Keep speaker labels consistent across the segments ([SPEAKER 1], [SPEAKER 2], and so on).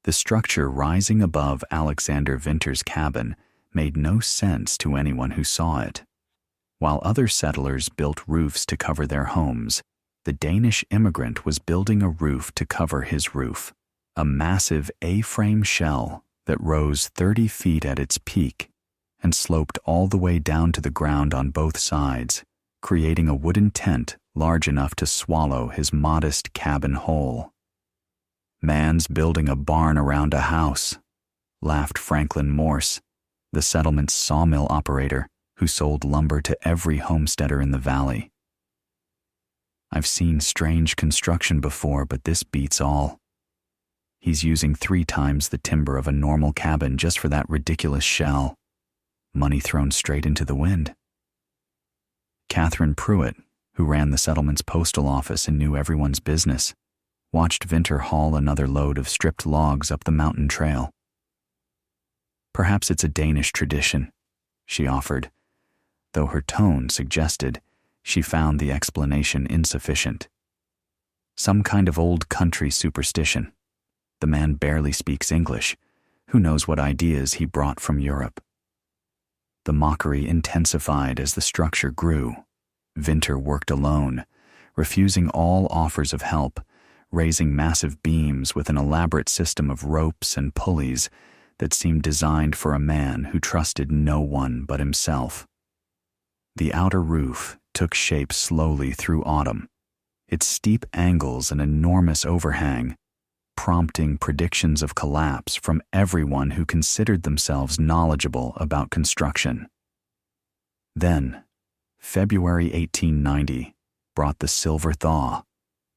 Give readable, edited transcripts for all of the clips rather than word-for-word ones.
[SPEAKER 1] The structure rising above Alexander Winter's cabin made no sense to anyone who saw it. While other settlers built roofs to cover their homes, the Danish immigrant was building a roof to cover his roof, a massive A-frame shell that rose 30 feet at its peak and sloped all the way down to the ground on both sides, creating a wooden tent large enough to swallow his modest cabin hole. "Man's building a barn around a house," laughed Franklin Morse, the settlement's sawmill operator who sold lumber to every homesteader in the valley. "I've seen strange construction before, but this beats all. He's using 3 times the timber of a normal cabin just for that ridiculous shell. Money thrown straight into the wind." Catherine Pruitt, who ran the settlement's postal office and knew everyone's business, watched Winter haul another load of stripped logs up the mountain trail. "Perhaps it's a Danish tradition," she offered, though her tone suggested she found the explanation insufficient. "Some kind of old country superstition. The man barely speaks English. Who knows what ideas he brought from Europe?" The mockery intensified as the structure grew. Winter worked alone, refusing all offers of help, raising massive beams with an elaborate system of ropes and pulleys that seemed designed for a man who trusted no one but himself. The outer roof took shape slowly through autumn, its steep angles an enormous overhang, prompting predictions of collapse from everyone who considered themselves knowledgeable about construction. Then, February 1890 brought the Silver Thaw,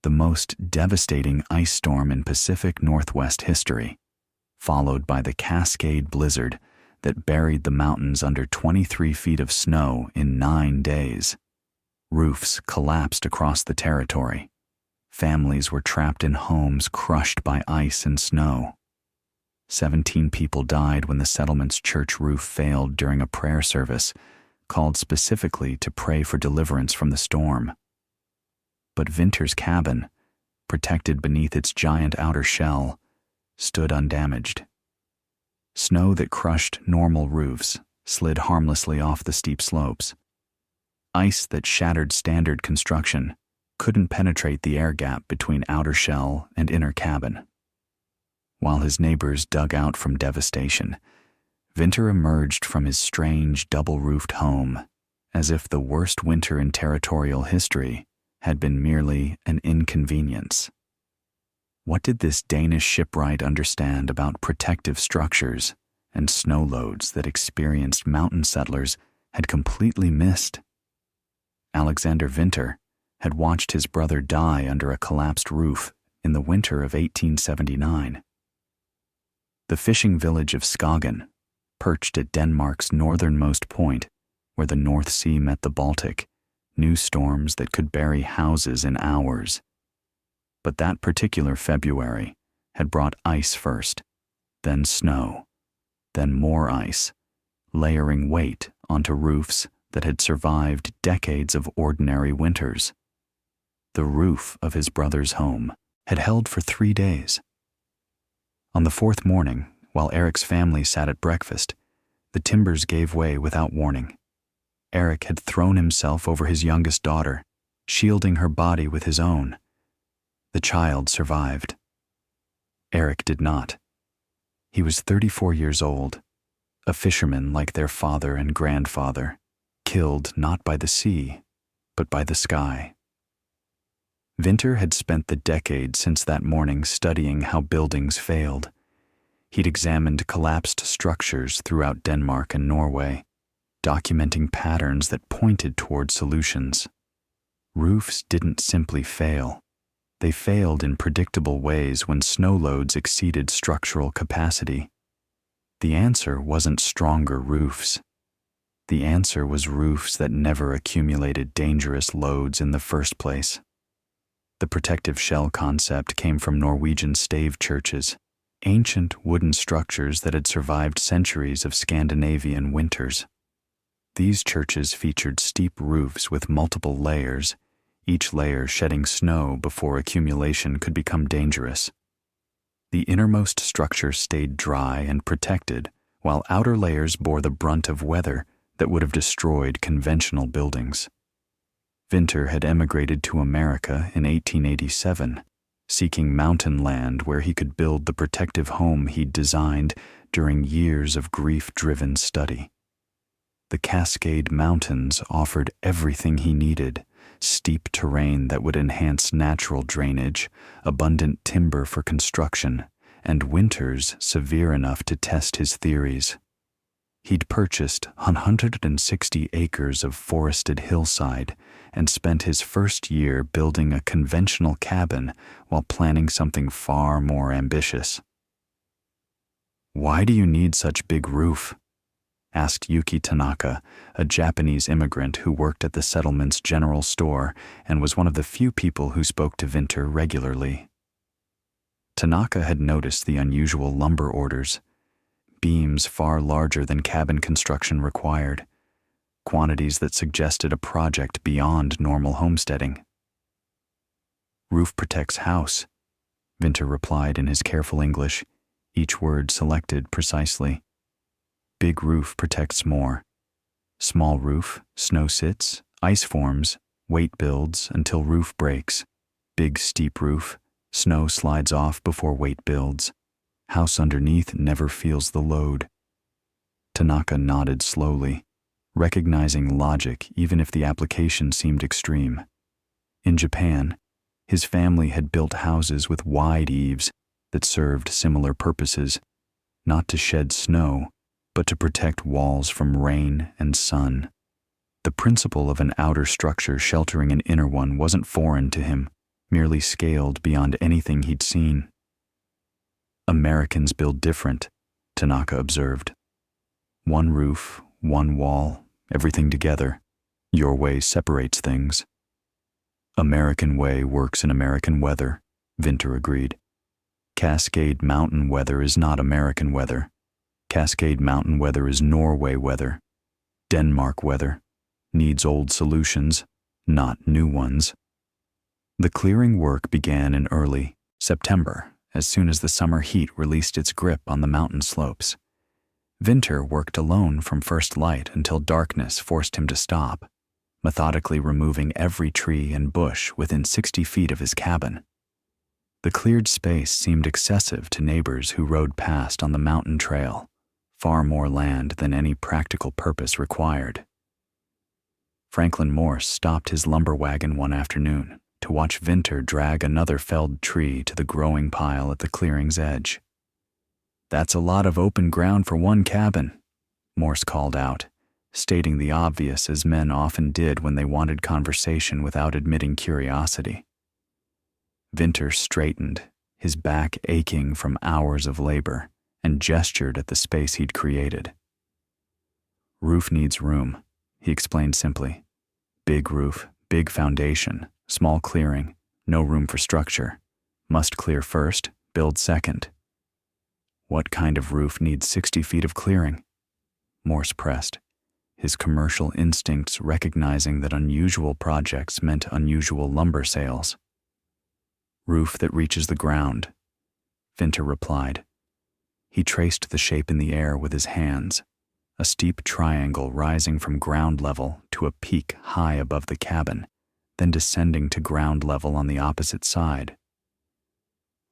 [SPEAKER 1] the most devastating ice storm in Pacific Northwest history, followed by the Cascade Blizzard that buried the mountains under 23 feet of snow in 9 days. Roofs collapsed across the territory. Families were trapped in homes crushed by ice and snow. 17 people died when the settlement's church roof failed during a prayer service called specifically to pray for deliverance from the storm. But Winter's cabin, protected beneath its giant outer shell, stood undamaged. Snow that crushed normal roofs slid harmlessly off the steep slopes. Ice that shattered standard construction couldn't penetrate the air gap between outer shell and inner cabin. While his neighbors dug out from devastation, Winter emerged from his strange double-roofed home as if the worst winter in territorial history had been merely an inconvenience. What did this Danish shipwright understand about protective structures and snow loads that experienced mountain settlers had completely missed? Alexander Winter had watched his brother die under a collapsed roof in the winter of 1879. The fishing village of Skagen, perched at Denmark's northernmost point, where the North Sea met the Baltic, knew storms that could bury houses in hours. But that particular February had brought ice first, then snow, then more ice, layering weight onto roofs that had survived decades of ordinary winters. The roof of his brother's home had held for 3 days. On the 4th morning, while Eric's family sat at breakfast, the timbers gave way without warning. Eric had thrown himself over his youngest daughter, shielding her body with his own. The child survived. Eric did not. He was 34 years old, a fisherman like their father and grandfather, killed not by the sea, but by the sky. Winter had spent the decade since that morning studying how buildings failed. He'd examined collapsed structures throughout Denmark and Norway, documenting patterns that pointed toward solutions. Roofs didn't simply fail. They failed in predictable ways when snow loads exceeded structural capacity. The answer wasn't stronger roofs. The answer was roofs that never accumulated dangerous loads in the first place. The protective shell concept came from Norwegian stave churches, ancient wooden structures that had survived centuries of Scandinavian winters. These churches featured steep roofs with multiple layers, each layer shedding snow before accumulation could become dangerous. The innermost structure stayed dry and protected, while outer layers bore the brunt of weather that would have destroyed conventional buildings. Winter had emigrated to America in 1887, seeking mountain land where he could build the protective home he'd designed during years of grief-driven study. The Cascade Mountains offered everything he needed: steep terrain that would enhance natural drainage, abundant timber for construction, and winters severe enough to test his theories. He'd purchased 160 acres of forested hillside and spent his first year building a conventional cabin while planning something far more ambitious. "Why do you need such big roof?" asked Yuki Tanaka, a Japanese immigrant who worked at the settlement's general store and was one of the few people who spoke to Winter regularly. Tanaka had noticed the unusual lumber orders, beams far larger than cabin construction required, quantities that suggested a project beyond normal homesteading. "Roof protects house," Winter replied in his careful English, each word selected precisely. "Big roof protects more. Small roof, snow sits, ice forms, weight builds until roof breaks. Big steep roof, snow slides off before weight builds. House underneath never feels the load." Tanaka nodded slowly, recognizing logic even if the application seemed extreme. In Japan, his family had built houses with wide eaves that served similar purposes, not to shed snow, but to protect walls from rain and sun. The principle of an outer structure sheltering an inner one wasn't foreign to him, merely scaled beyond anything he'd seen. "Americans build different," Tanaka observed. "One roof, one wall, everything together. Your way separates things." "American way works in American weather," Winter agreed. "Cascade Mountain weather is not American weather. Cascade Mountain weather is Norway weather. Denmark weather. Needs old solutions, not new ones." The clearing work began in early September, as soon as the summer heat released its grip on the mountain slopes. Winter worked alone from first light until darkness forced him to stop, methodically removing every tree and bush within 60 feet of his cabin. The cleared space seemed excessive to neighbors who rode past on the mountain trail, far more land than any practical purpose required. Franklin Morse stopped his lumber wagon one afternoon to watch Winter drag another felled tree to the growing pile at the clearing's edge. "That's a lot of open ground for one cabin," Morse called out, stating the obvious as men often did when they wanted conversation without admitting curiosity. Winter straightened, his back aching from hours of labor, and gestured at the space he'd created. "Roof needs room," he explained simply. "Big roof, big foundation, small clearing, no room for structure. Must clear first, build second." "What kind of roof needs 60 feet of clearing?" Morse pressed, his commercial instincts recognizing that unusual projects meant unusual lumber sales. "Roof that reaches the ground," Winter replied. He traced the shape in the air with his hands, a steep triangle rising from ground level to a peak high above the cabin, then descending to ground level on the opposite side.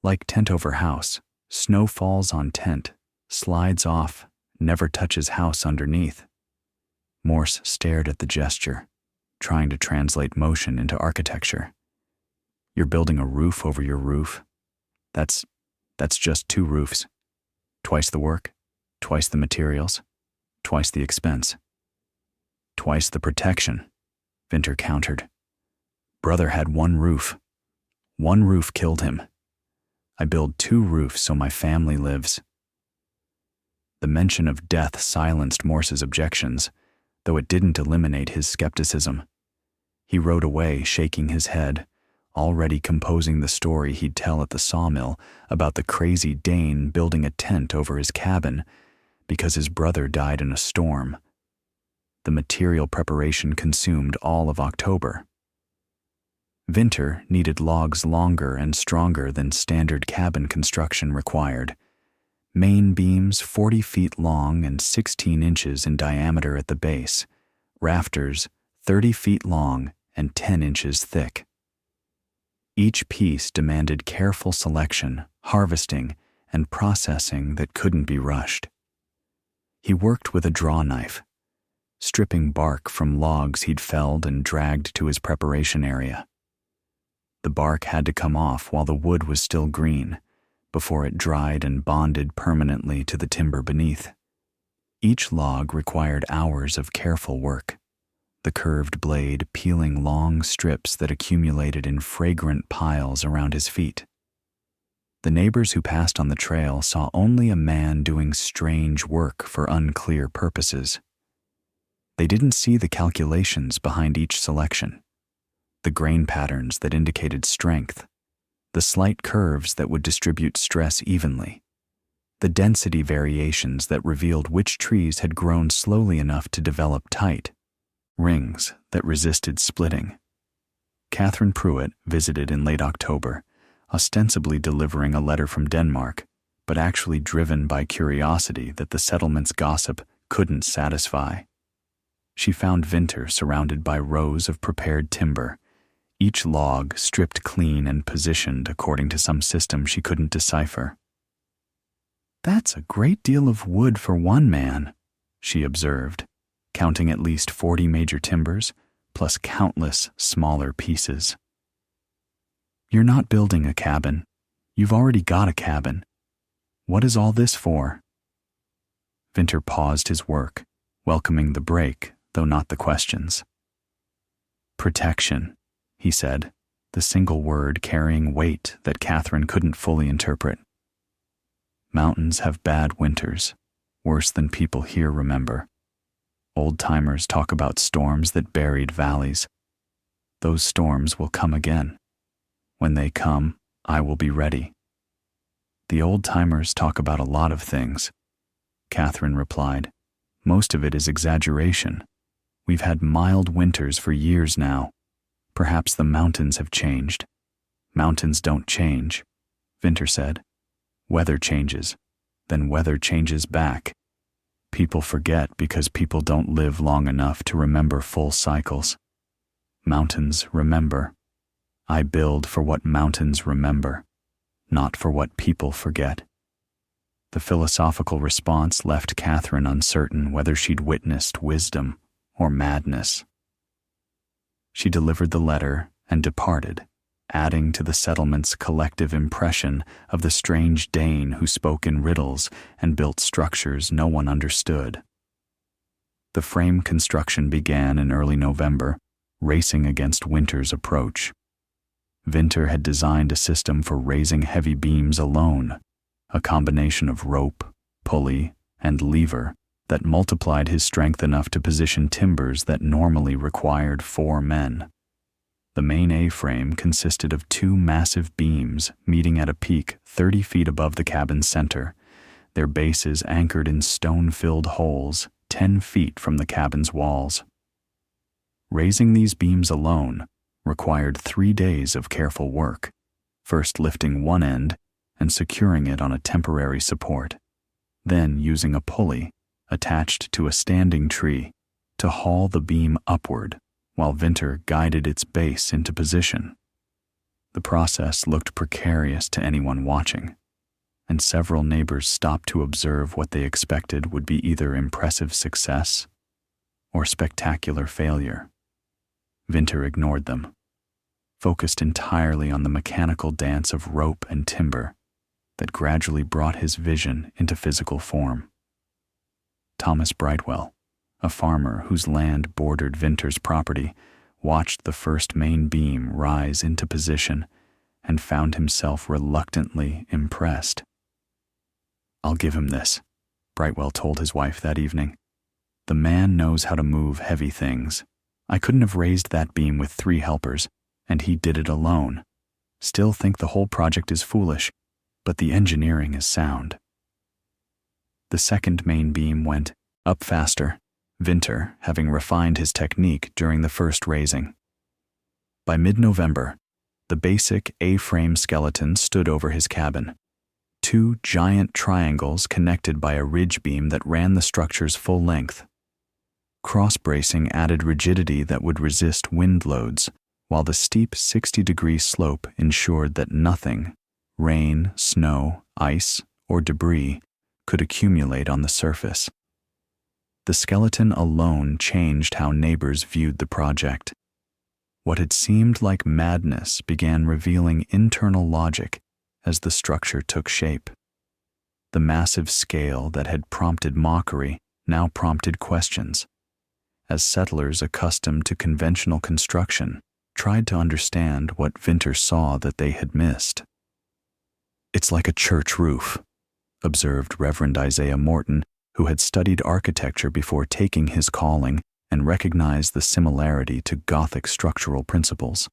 [SPEAKER 1] "Like tent over house, snow falls on tent, slides off, never touches house underneath." Morse stared at the gesture, trying to translate motion into architecture. "You're building a roof over your roof. That's just 2 roofs. Twice the work, twice the materials, twice the expense. Twice the protection," Winter countered. "Brother had 1 roof. 1 roof killed him. I build 2 roofs so my family lives." The mention of death silenced Morse's objections, though it didn't eliminate his skepticism. He rode away shaking his head, already composing the story he'd tell at the sawmill about the crazy Dane building a tent over his cabin because his brother died in a storm. The material preparation consumed all of October. Winter needed logs longer and stronger than standard cabin construction required. Main beams 40 feet long and 16 inches in diameter at the base, rafters 30 feet long and 10 inches thick. Each piece demanded careful selection, harvesting, and processing that couldn't be rushed. He worked with a draw knife, stripping bark from logs he'd felled and dragged to his preparation area. The bark had to come off while the wood was still green, before it dried and bonded permanently to the timber beneath. Each log required hours of careful work, the curved blade peeling long strips that accumulated in fragrant piles around his feet. The neighbors who passed on the trail saw only a man doing strange work for unclear purposes. They didn't see the calculations behind each selection, the grain patterns that indicated strength, the slight curves that would distribute stress evenly, the density variations that revealed which trees had grown slowly enough to develop tight rings that resisted splitting. Catherine Pruitt visited in late October, ostensibly delivering a letter from Denmark, but actually driven by curiosity that the settlement's gossip couldn't satisfy. She found Winter surrounded by rows of prepared timber, each log stripped clean and positioned according to some system she couldn't decipher. "That's a great deal of wood for one man," she observed, counting at least 40 major timbers, plus countless smaller pieces. "You're not building a cabin. You've already got a cabin. What is all this for?" Winter paused his work, welcoming the break, though not the questions. "Protection," he said, the single word carrying weight that Catherine couldn't fully interpret. "Mountains have bad winters, worse than people here remember. Old-timers talk about storms that buried valleys. Those storms will come again. When they come, I will be ready." "The old-timers talk about a lot of things," Catherine replied. "Most of it is exaggeration. We've had mild winters for years now. Perhaps the mountains have changed." "Mountains don't change," Winter said. "Weather changes, then weather changes back. People forget because people don't live long enough to remember full cycles. Mountains remember. I build for what mountains remember, not for what people forget." The philosophical response left Catherine uncertain whether she'd witnessed wisdom or madness. She delivered the letter and departed, adding to the settlement's collective impression of the strange Dane who spoke in riddles and built structures no one understood. The frame construction began in early November, racing against winter's approach. Winter had designed a system for raising heavy beams alone, a combination of rope, pulley, and lever that multiplied his strength enough to position timbers that normally required 4 men. The main A-frame consisted of 2 massive beams meeting at a peak 30 feet above the cabin's center, their bases anchored in stone-filled holes 10 feet from the cabin's walls. Raising these beams alone required 3 days of careful work, first lifting one end and securing it on a temporary support, then using a pulley attached to a standing tree to haul the beam upward while Winter guided its base into position. The process looked precarious to anyone watching, and several neighbors stopped to observe what they expected would be either impressive success or spectacular failure. Winter ignored them, focused entirely on the mechanical dance of rope and timber that gradually brought his vision into physical form. Thomas Brightwell, a farmer whose land bordered Winter's property, watched the first main beam rise into position and found himself reluctantly impressed. "I'll give him this," Brightwell told his wife that evening. "The man knows how to move heavy things. I couldn't have raised that beam with 3 helpers, and he did it alone. Still think the whole project is foolish, but the engineering is sound." The second main beam went up faster, Winter having refined his technique during the first raising. By mid-November, the basic A-frame skeleton stood over his cabin. Two giant triangles connected by a ridge beam that ran the structure's full length. Cross-bracing added rigidity that would resist wind loads, while the steep 60-degree slope ensured that nothing, rain, snow, ice, or debris, could accumulate on the surface. The skeleton alone changed how neighbors viewed the project. What had seemed like madness began revealing internal logic as the structure took shape. The massive scale that had prompted mockery now prompted questions, as settlers accustomed to conventional construction tried to understand what Vinter saw that they had missed. "It's like a church roof," observed Reverend Isaiah Morton, who had studied architecture before taking his calling and recognized the similarity to Gothic structural principles.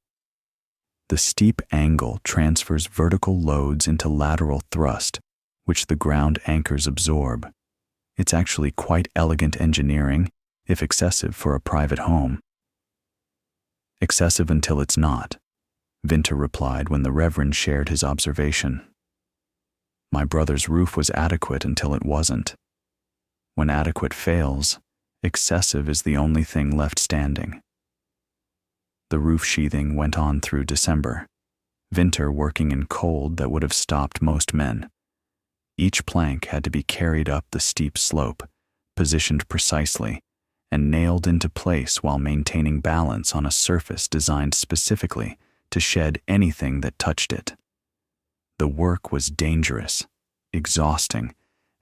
[SPEAKER 1] The steep angle transfers vertical loads into lateral thrust, which the ground anchors absorb. It's actually quite elegant engineering, if excessive for a private home. "Excessive until it's not," Vinter replied when the Reverend shared his observation. "My brother's roof was adequate until it wasn't. When adequate fails, excessive is the only thing left standing." The roof sheathing went on through December, Vinter working in cold that would have stopped most men. Each plank had to be carried up the steep slope, positioned precisely, and nailed into place while maintaining balance on a surface designed specifically to shed anything that touched it. The work was dangerous, exhausting,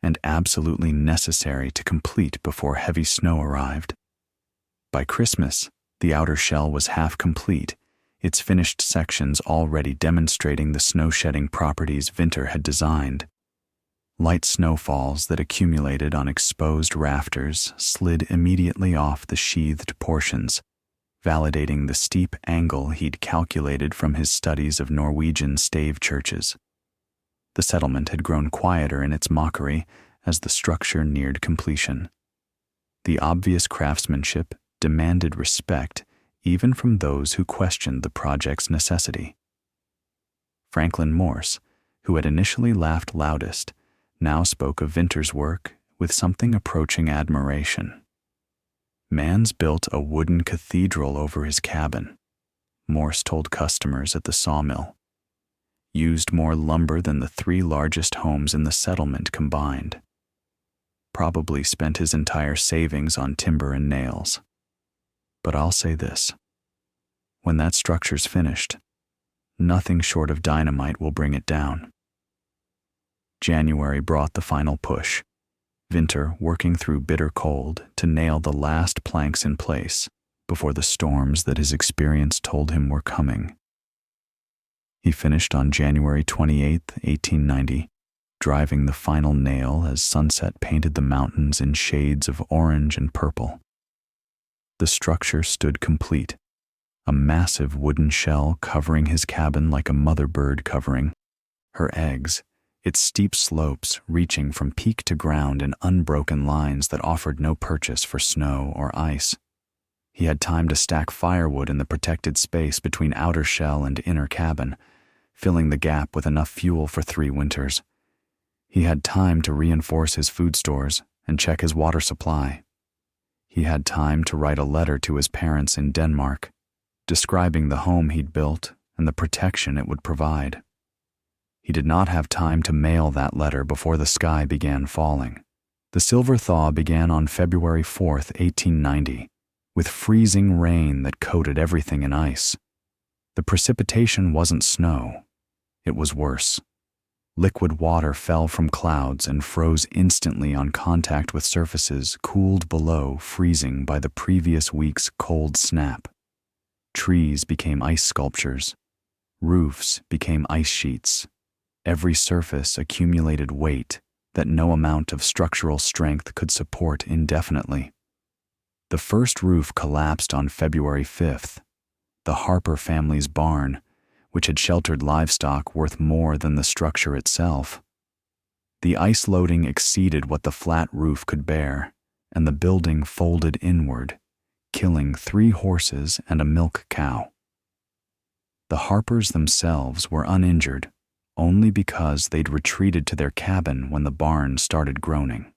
[SPEAKER 1] and absolutely necessary to complete before heavy snow arrived. By Christmas, the outer shell was half complete, its finished sections already demonstrating the snow-shedding properties Vinter had designed. Light snowfalls that accumulated on exposed rafters slid immediately off the sheathed portions, validating the steep angle he'd calculated from his studies of Norwegian stave churches. The settlement had grown quieter in its mockery as the structure neared completion. The obvious craftsmanship demanded respect even from those who questioned the project's necessity. Franklin Morse, who had initially laughed loudest, now spoke of Vinter's work with something approaching admiration. "Man's built a wooden cathedral over his cabin," Morse told customers at the sawmill. "Used more lumber than the 3 largest homes in the settlement combined. Probably spent his entire savings on timber and nails. But I'll say this. When that structure's finished, nothing short of dynamite will bring it down." January brought the final push, Vinter working through bitter cold to nail the last planks in place before the storms that his experience told him were coming. He finished on January 28, 1890, driving the final nail as sunset painted the mountains in shades of orange and purple. The structure stood complete, a massive wooden shell covering his cabin like a mother bird covering, her eggs, its steep slopes reaching from peak to ground in unbroken lines that offered no purchase for snow or ice. He had time to stack firewood in the protected space between outer shell and inner cabin, filling the gap with enough fuel for 3 winters. He had time to reinforce his food stores and check his water supply. He had time to write a letter to his parents in Denmark, describing the home he'd built and the protection it would provide. He did not have time to mail that letter before the sky began falling. The silver thaw began on February 4, 1890, with freezing rain that coated everything in ice. The precipitation wasn't snow. It was worse. Liquid water fell from clouds and froze instantly on contact with surfaces cooled below freezing by the previous week's cold snap. Trees became ice sculptures. Roofs became ice sheets. Every surface accumulated weight that no amount of structural strength could support indefinitely. The first roof collapsed on February 5th. The Harper family's barn, which had sheltered livestock worth more than the structure itself. The ice loading exceeded what the flat roof could bear, and the building folded inward, killing 3 horses and a milk cow. The Harpers themselves were uninjured, only because they'd retreated to their cabin when the barn started groaning.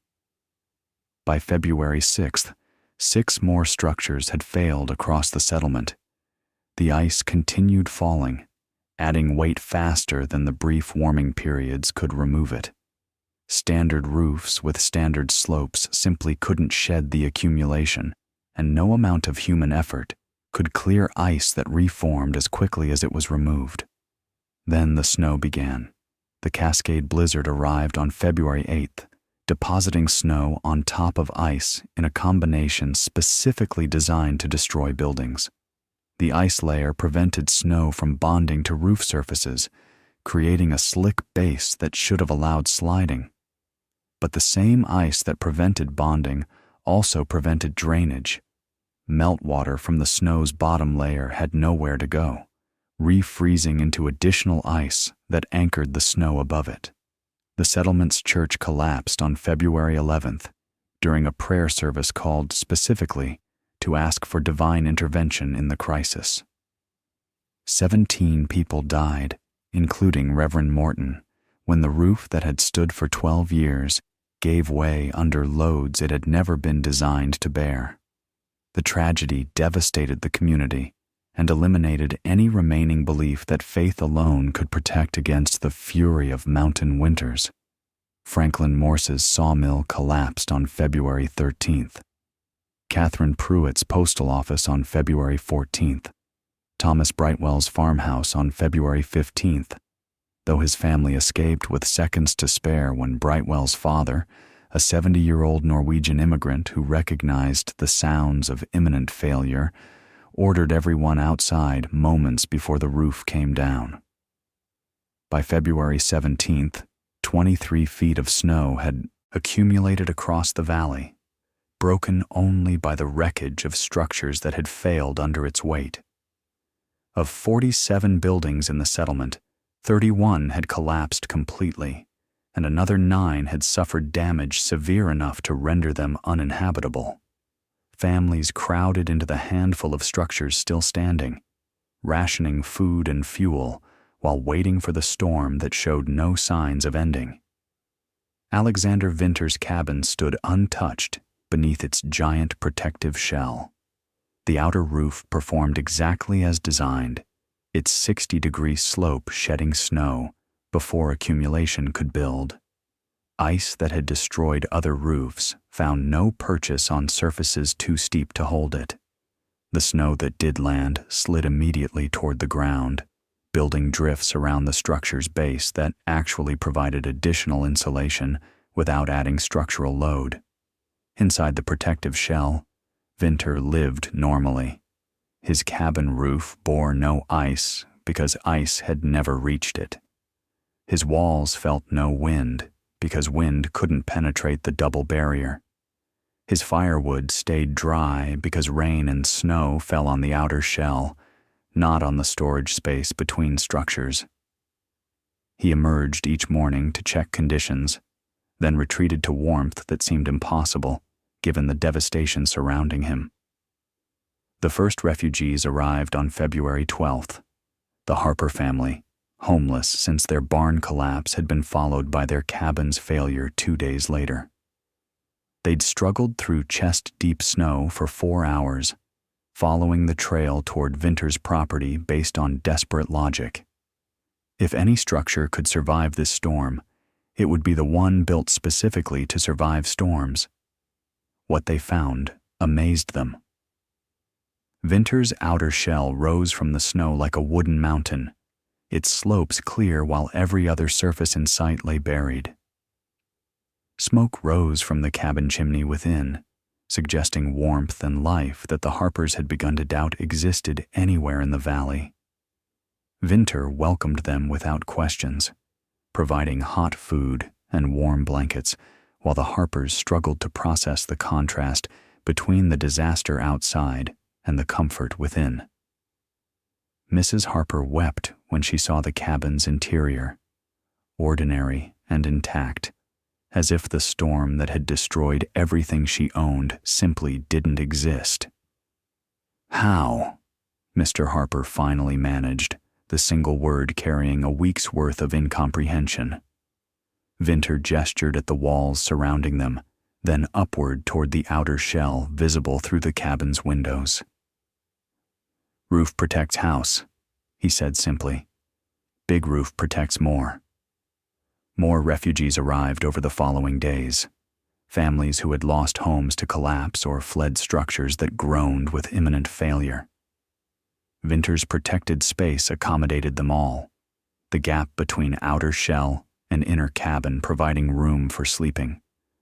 [SPEAKER 1] By February 6th, 6 more structures had failed across the settlement. The ice continued falling, adding weight faster than the brief warming periods could remove it. Standard roofs with standard slopes simply couldn't shed the accumulation, and no amount of human effort could clear ice that reformed as quickly as it was removed. Then the snow began. The Cascade blizzard arrived on February 8th, depositing snow on top of ice in a combination specifically designed to destroy buildings. The ice layer prevented snow from bonding to roof surfaces, creating a slick base that should have allowed sliding. But the same ice that prevented bonding also prevented drainage. Meltwater from the snow's bottom layer had nowhere to go, refreezing into additional ice that anchored the snow above it. The settlement's church collapsed on February 11th during a prayer service called specifically to ask for divine intervention in the crisis. 17 people died, including Reverend Morton, when the roof that had stood for 12 years gave way under loads it had never been designed to bear. The tragedy devastated the community and eliminated any remaining belief that faith alone could protect against the fury of mountain winters. Franklin Morse's sawmill collapsed on February 13th. Catherine Pruitt's postal office on February 14th. Thomas Brightwell's farmhouse on February 15th, though his family escaped with seconds to spare when Brightwell's father, a 70-year-old Norwegian immigrant who recognized the sounds of imminent failure, ordered everyone outside moments before the roof came down. By February 17th, 23 feet of snow had accumulated across the valley, broken only by the wreckage of structures that had failed under its weight. Of 47 buildings in the settlement, 31 had collapsed completely, and another 9 had suffered damage severe enough to render them uninhabitable. Families crowded into the handful of structures still standing, rationing food and fuel while waiting for the storm that showed no signs of ending. Alexander Vinter's cabin stood untouched beneath its giant protective shell. The outer roof performed exactly as designed, its 60-degree slope shedding snow before accumulation could build. Ice that had destroyed other roofs found no purchase on surfaces too steep to hold it. The snow that did land slid immediately toward the ground, building drifts around the structure's base that actually provided additional insulation without adding structural load. Inside the protective shell, Vinter lived normally. His cabin roof bore no ice because ice had never reached it. His walls felt no wind because wind couldn't penetrate the double barrier. His firewood stayed dry because rain and snow fell on the outer shell, not on the storage space between structures. He emerged each morning to check conditions, then retreated to warmth that seemed impossible, given the devastation surrounding him. The first refugees arrived on February 12th. The Harper family, homeless since their barn collapse had been followed by their cabin's failure 2 days later. They'd struggled through chest-deep snow for 4 hours, following the trail toward Vinter's property based on desperate logic. If any structure could survive this storm, it would be the one built specifically to survive storms. What they found amazed them. Vinter's outer shell rose from the snow like a wooden mountain, its slopes clear while every other surface in sight lay buried. Smoke rose from the cabin chimney within, suggesting warmth and life that the Harpers had begun to doubt existed anywhere in the valley. Vinter welcomed them without questions, providing hot food and warm blankets, while the Harpers struggled to process the contrast between the disaster outside and the comfort within. Mrs. Harper wept when she saw the cabin's interior, ordinary and intact, as if the storm that had destroyed everything she owned simply didn't exist. "How?" Mr. Harper finally managed, the the single word carrying a week's worth of incomprehension. Vinter gestured at the walls surrounding them, then upward toward the outer shell visible through the cabin's windows. "Roof protects house," he said simply. "Big roof protects more." More refugees arrived over the following days. Families who had lost homes to collapse or fled structures that groaned with imminent failure. Vinter's protected space accommodated them all, the gap between outer shell and inner cabin providing room for sleeping,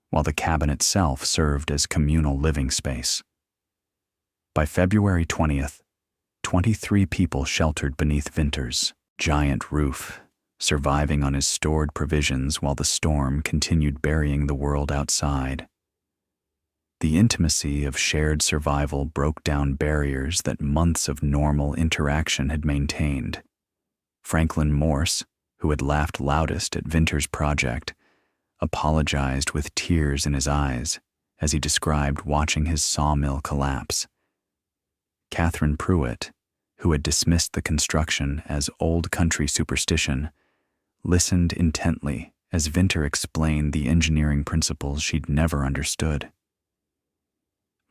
[SPEAKER 1] while the cabin itself served as communal living space. By February 20th, 23 people sheltered beneath Vinter's giant roof, surviving on his stored provisions while the storm continued burying the world outside. The intimacy of shared survival broke down barriers that months of normal interaction had maintained. Franklin Morse, who had laughed loudest at Vinter's project, apologized with tears in his eyes as he described watching his sawmill collapse. Catherine Pruitt, who had dismissed the construction as old country superstition, listened intently as Vinter explained the engineering principles she'd never understood.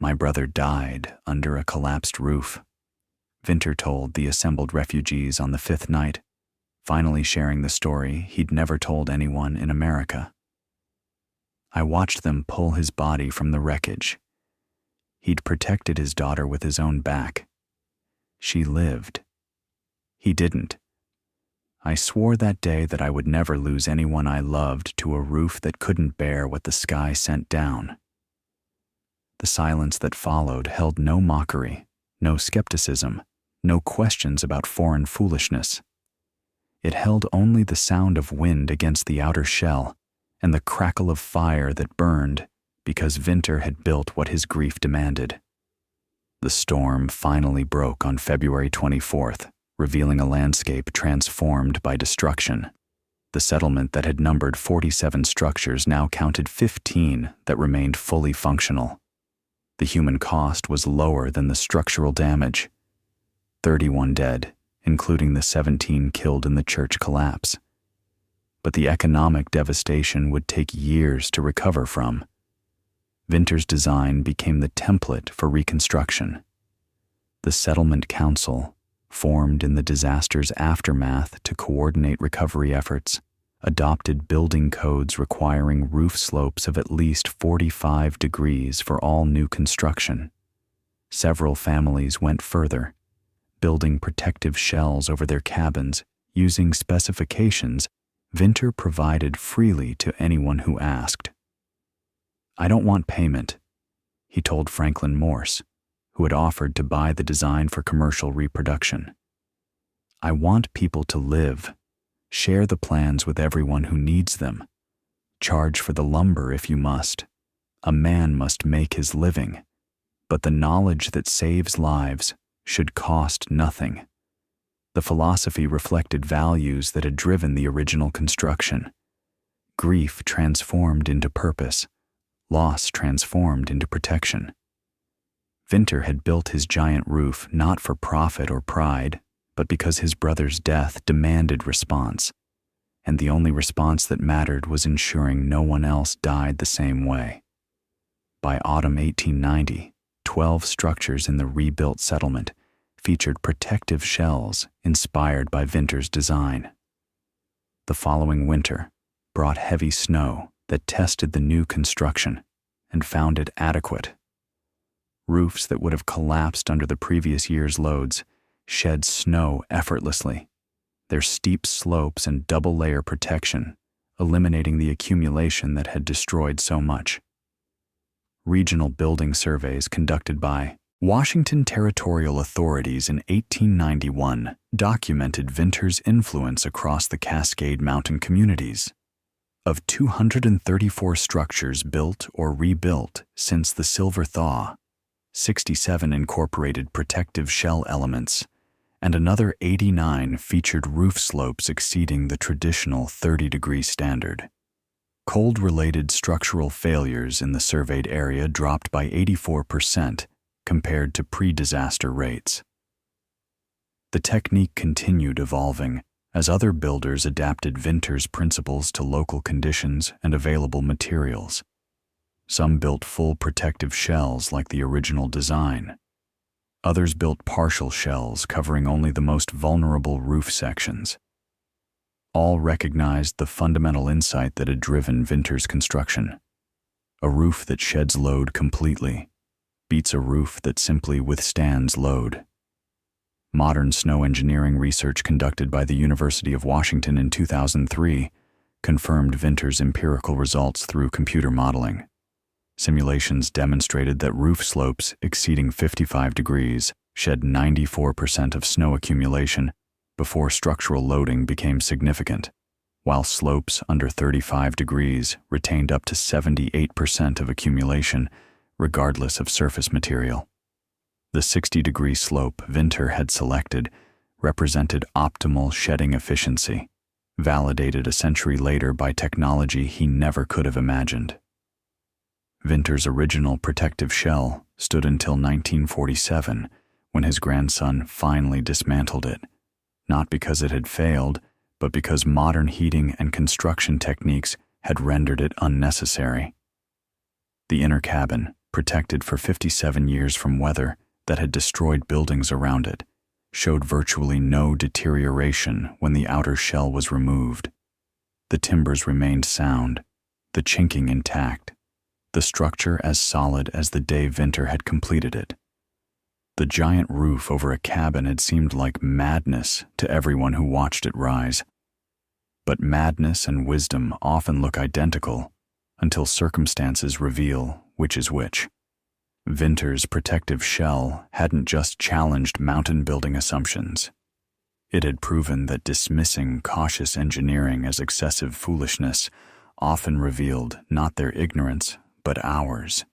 [SPEAKER 1] "My brother died under a collapsed roof," Vinter told the assembled refugees on the 5th night, finally sharing the story he'd never told anyone in America. "I watched them pull his body from the wreckage. He'd protected his daughter with his own back. She lived. He didn't. I swore that day that I would never lose anyone I loved to a roof that couldn't bear what the sky sent down." The silence that followed held no mockery, no skepticism, no questions about foreign foolishness. It held only the sound of wind against the outer shell and the crackle of fire that burned because Vinter had built what his grief demanded. The storm finally broke on February 24th, revealing a landscape transformed by destruction. The settlement that had numbered 47 structures now counted 15 that remained fully functional. The human cost was lower than the structural damage. 31 dead, including the 17 killed in the church collapse. But the economic devastation would take years to recover from. Vinter's design became the template for reconstruction. The Settlement Council, formed in the disaster's aftermath to coordinate recovery efforts, adopted building codes requiring roof slopes of at least 45 degrees for all new construction. Several families went further, building protective shells over their cabins using specifications Vinter provided freely to anyone who asked. "I don't want payment," he told Franklin Morse, who had offered to buy the design for commercial reproduction. "I want people to live. Share the plans with everyone who needs them. Charge for the lumber if you must. A man must make his living, but the knowledge that saves lives should cost nothing." The philosophy reflected values that had driven the original construction. Grief transformed into purpose, loss transformed into protection. Vinter had built his giant roof not for profit or pride, but because his brother's death demanded response, and the only response that mattered was ensuring no one else died the same way. By autumn 1890, 12 structures in the rebuilt settlement featured protective shells inspired by Vinter's design. The following winter brought heavy snow that tested the new construction and found it adequate. Roofs that would have collapsed under the previous year's loads shed snow effortlessly, their steep slopes and double-layer protection eliminating the accumulation that had destroyed so much. Regional building surveys conducted by Washington territorial authorities in 1891 documented Vinter's influence across the Cascade Mountain communities. Of 234 structures built or rebuilt since the Silver Thaw, 67 incorporated protective shell elements, and another 89 featured roof slopes exceeding the traditional 30-degree standard. Cold-related structural failures in the surveyed area dropped by 84% compared to pre-disaster rates. The technique continued evolving as other builders adapted Vinter's principles to local conditions and available materials. Some built full protective shells like the original design. Others built partial shells covering only the most vulnerable roof sections. All recognized the fundamental insight that had driven Vinter's construction. A roof that sheds load completely beats a roof that simply withstands load. Modern snow engineering research conducted by the University of Washington in 2003 confirmed Vinter's empirical results through computer modeling. Simulations demonstrated that roof slopes exceeding 55 degrees shed 94% of snow accumulation before structural loading became significant, while slopes under 35 degrees retained up to 78% of accumulation, regardless of surface material. The 60-degree slope Vinter had selected represented optimal shedding efficiency, validated a century later by technology he never could have imagined. Vinter's original protective shell stood until 1947, when his grandson finally dismantled it, not because it had failed, but because modern heating and construction techniques had rendered it unnecessary. The inner cabin, protected for 57 years from weather that had destroyed buildings around it, showed virtually no deterioration when the outer shell was removed. The timbers remained sound, the chinking intact, the structure as solid as the day Vinter had completed it. The giant roof over a cabin had seemed like madness to everyone who watched it rise. But madness and wisdom often look identical until circumstances reveal which is which. Vinter's protective shell hadn't just challenged mountain building assumptions. It had proven that dismissing cautious engineering as excessive foolishness often revealed not their ignorance, but ours.